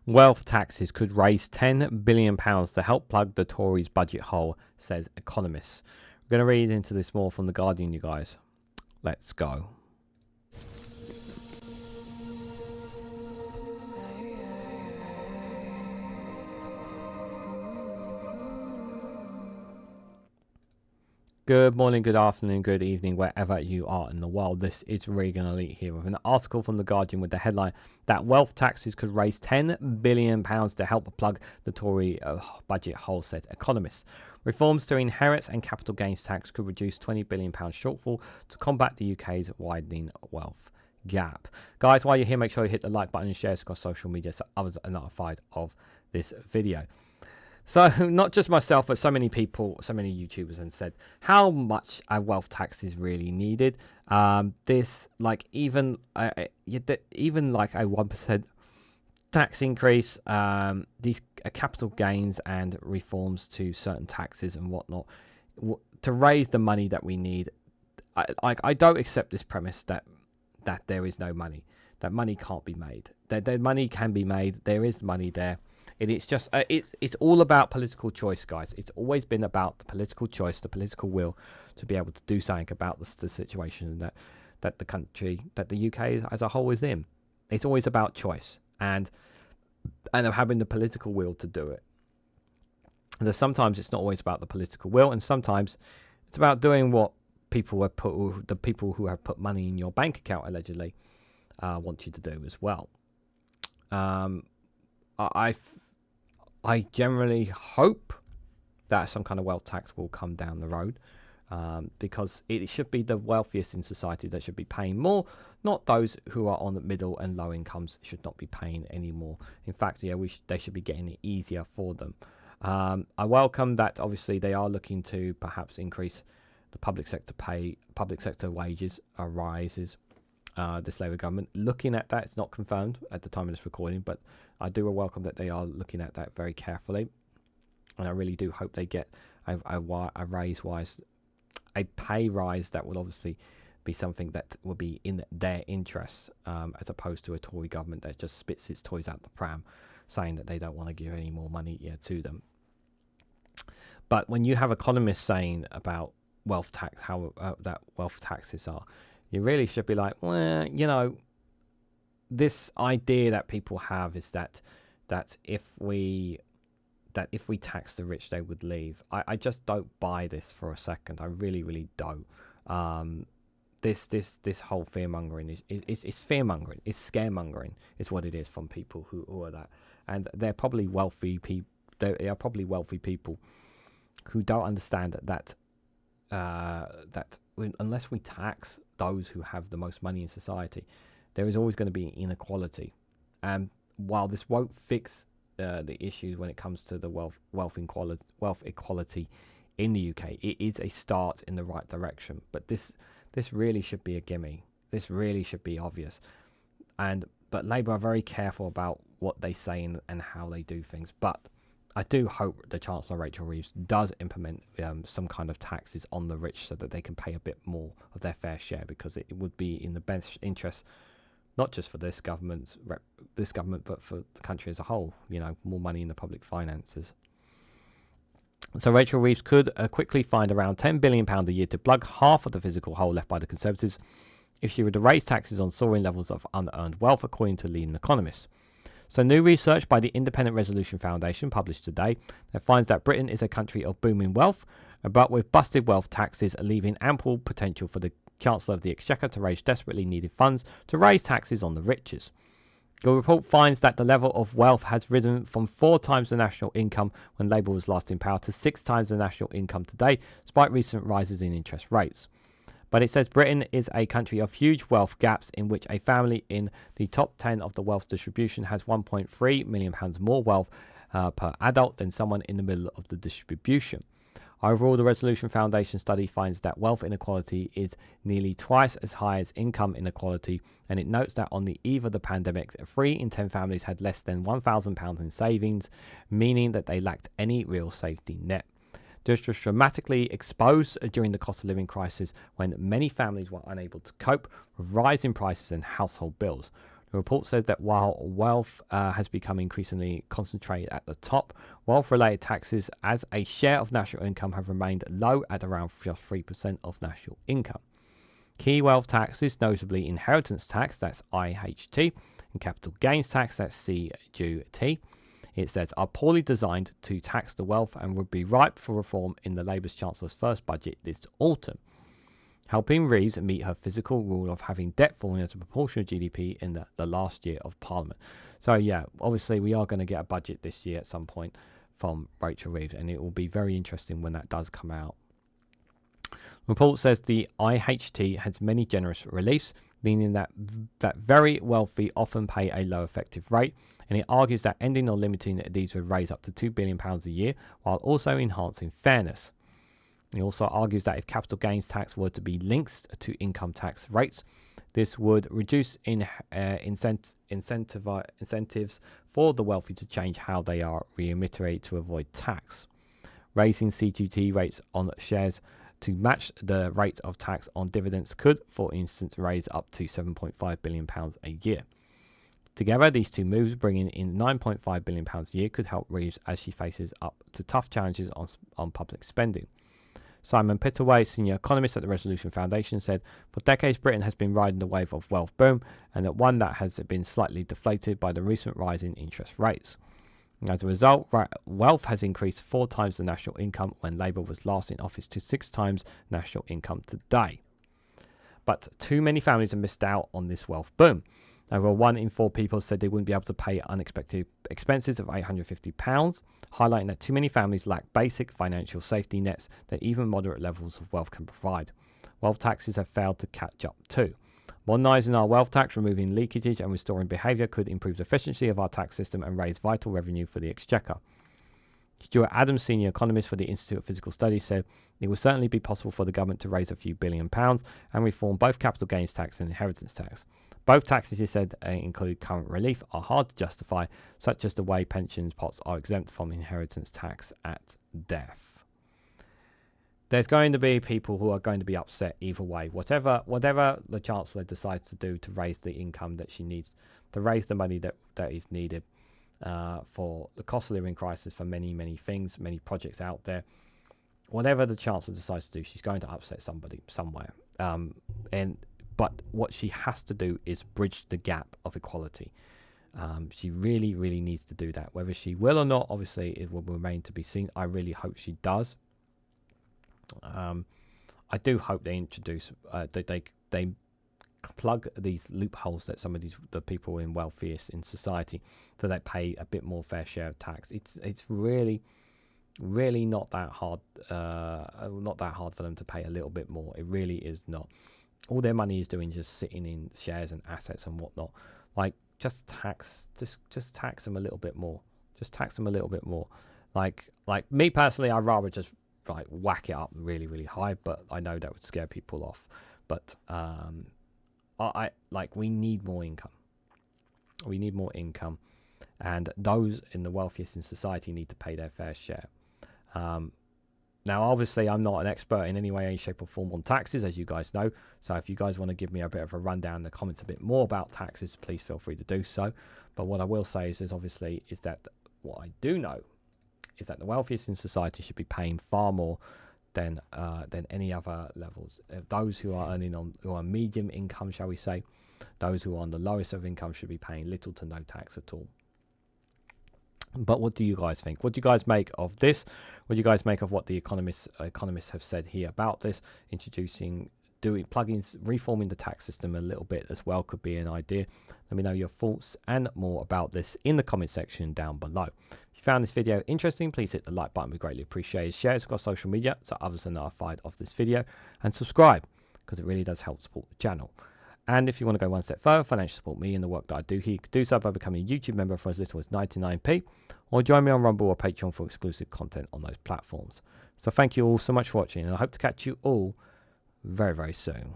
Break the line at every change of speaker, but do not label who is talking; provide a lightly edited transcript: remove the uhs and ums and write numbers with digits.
Wealth taxes could raise £10 billion to help plug the Tories' budget hole, says economists. We're going to read into this more from The Guardian, you guys. Let's go. Good morning, good afternoon, good evening, wherever you are in the world. This is Reganelite here with an article from The Guardian with the headline that wealth taxes could raise £10 billion to help plug the Tory budget hole, said economists. Reforms to inheritance and capital gains tax could reduce £20 billion shortfall to combat the UK's widening wealth gap. Guys, while you're here, make sure you hit the like button and share across social media so others are notified of this video. So not just myself, but so many people, so many YouTubers, have said how much a wealth tax is really needed. This, like, even like a 1% tax increase, these capital gains and reforms to certain taxes and whatnot to raise the money that we need. I don't accept this premise that there is no money, that money can't be made. That money can be made. There is money there. It's just it's all about political choice, guys. It's always been about the political choice, the political will to be able to do something about the situation that the country, that the UK as a whole is in. It's always about choice and having the political will to do it. And sometimes it's not always about the political will, and sometimes it's about doing what the people who have put money in your bank account allegedly want you to do as well. I generally hope that some kind of wealth tax will come down the road, because it should be the wealthiest in society that should be paying more, not those who are on the middle and low incomes should not be paying any more. In fact, yeah, they should be getting it easier for them. I welcome that obviously they are looking to perhaps increase the public sector wages rises. This Labour government looking at that. It's not confirmed at the time of this recording, but I do welcome that they are looking at that very carefully, and I really do hope they get a pay rise that will obviously be something that will be in their interests, as opposed to a Tory government that just spits its toys out the pram, saying that they don't want to give any more money to them. But when you have economists saying about wealth tax, how that wealth taxes are, you really should be like, well, this idea that people have is that if we tax the rich, they would leave. I just don't buy this for a second. I really, really don't. This whole fear mongering is fear mongering. It's scaremongering. Is what it is from people who are that, and they're probably wealthy people. They are probably wealthy people who don't understand that unless we tax those who have the most money in society, there is always going to be inequality. And while this won't fix the issues when it comes to the wealth equality in the UK, it is a start in the right direction. But this really should be a gimme. This really should be obvious. But Labour are very careful about what they say and how they do things. But I do hope the Chancellor Rachel Reeves does implement some kind of taxes on the rich so that they can pay a bit more of their fair share, because it would be in the best interest, not just for this government, but for the country as a whole. More money in the public finances. So Rachel Reeves could quickly find around £10 billion a year to plug half of the fiscal hole left by the Conservatives if she were to raise taxes on soaring levels of unearned wealth, according to leading economists. So new research by the Independent Resolution Foundation published today that finds that Britain is a country of booming wealth, but with busted wealth taxes leaving ample potential for the Chancellor of the Exchequer to raise desperately needed funds to raise taxes on the richest. The report finds that the level of wealth has risen from 4 times the national income when Labour was last in power to 6 times the national income today, despite recent rises in interest rates. But it says Britain is a country of huge wealth gaps, in which a family in the top 10 of the wealth distribution has £1.3 million more wealth per adult than someone in the middle of the distribution. Overall, the Resolution Foundation study finds that wealth inequality is nearly twice as high as income inequality, and it notes that on the eve of the pandemic, 3 in 10 families had less than £1,000 in savings, meaning that they lacked any real safety net. This was dramatically exposed during the cost of living crisis, when many families were unable to cope with rising prices and household bills. The report says that while wealth has become increasingly concentrated at the top, wealth-related taxes as a share of national income have remained low at around just 3% of national income. Key wealth taxes, notably inheritance tax, that's IHT, and capital gains tax, that's CGT, it says, are poorly designed to tax the wealth and would be ripe for reform in the Labour's Chancellor's first budget this autumn, helping Reeves meet her fiscal rule of having debt falling as a proportion of GDP in the last year of Parliament. So yeah, obviously we are going to get a budget this year at some point from Rachel Reeves, and it will be very interesting when that does come out. The report says the IHT has many generous reliefs, meaning that very wealthy often pay a low effective rate, and it argues that ending or limiting these would raise up to £2 billion a year, while also enhancing fairness. He also argues that if capital gains tax were to be linked to income tax rates, this would reduce incentives for the wealthy to change how they are remunerated to avoid tax. Raising CGT rates on shares to match the rate of tax on dividends could, for instance, raise up to £7.5 billion a year. Together, these two moves, bringing in £9.5 billion a year, could help Reeves as she faces up to tough challenges on public spending. Simon Pittaway, senior economist at the Resolution Foundation, said, for decades Britain has been riding the wave of wealth boom, and that one that has been slightly deflated by the recent rise in interest rates. As a result, wealth has increased 4 times the national income when Labour was last in office to 6 times national income today. But too many families have missed out on this wealth boom. Over 1 in 4 people said they wouldn't be able to pay unexpected expenses of £850, highlighting that too many families lack basic financial safety nets that even moderate levels of wealth can provide. Wealth taxes have failed to catch up too. Modernising our wealth tax, removing leakages and restoring behaviour could improve the efficiency of our tax system and raise vital revenue for the exchequer. Stuart Adams, senior economist for the Institute of Fiscal Studies, said it will certainly be possible for the government to raise a few £1 billion and reform both capital gains tax and inheritance tax. Both taxes, he said, include current relief, are hard to justify, such as the way pensions pots are exempt from inheritance tax at death. There's going to be people who are going to be upset either way. Whatever the Chancellor decides to do to raise the income that she needs, to raise the money that is needed for the cost of living crisis, for many, many things, many projects out there. Whatever the Chancellor decides to do, she's going to upset somebody somewhere. But what she has to do is bridge the gap of equality. She really, really needs to do that. Whether she will or not, obviously, it will remain to be seen. I really hope she does. I do hope they introduce, they plug these loopholes that some of the people in wealthiest in society, so they pay a bit more fair share of tax. It's really not that hard. Not that hard for them to pay a little bit more. It really is not. All their money is doing just sitting in shares and assets and whatnot. Like, just tax them a little bit more. Just tax them a little bit more. Like me personally, I'd rather just whack it up really, really high, but I know that would scare people off. But we need more income. We need more income, and those in the wealthiest in society need to pay their fair share. Now, obviously, I'm not an expert in any way, any shape or form on taxes, as you guys know. So if you guys want to give me a bit of a rundown in the comments a bit more about taxes, please feel free to do so. But what I will say is that what I do know is that the wealthiest in society should be paying far more than any other levels. Those who are who are medium income, shall we say, those who are on the lowest of income should be paying little to no tax at all. But what do you guys think? What do you guys make of this? What do you guys make of what the economists have said here about this? Reforming the tax system a little bit as well could be an idea. Let me know your thoughts and more about this in the comment section down below. If you found this video interesting, please hit the like button. We greatly appreciate it. Share it across social media so others are notified of this video, and subscribe because it really does help support the channel. And if you want to go one step further, financially support me and the work that I do here, you can do so by becoming a YouTube member for as little as 99p, or join me on Rumble or Patreon for exclusive content on those platforms. So thank you all so much for watching, and I hope to catch you all very, very soon.